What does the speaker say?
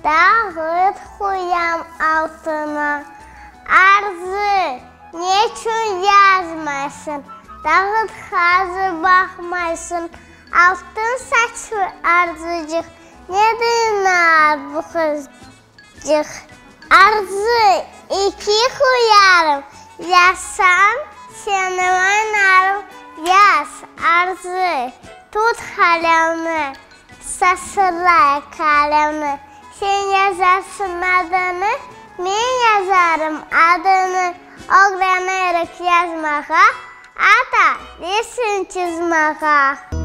dağıt xuyam altına. Arzu, neçün yazmasın, dağıt hazır baxmaysın. Altın saç arzucıq, nedir bu kızcıq? Arzu, iki xuyarım, yazsam seni oynarım. Yaz, arzu, tut kalemini, sasırla kalemini. Sen yazarsın adını, ben yazarım adını. Öğrenirek yazmağa, ata desin çizmağa.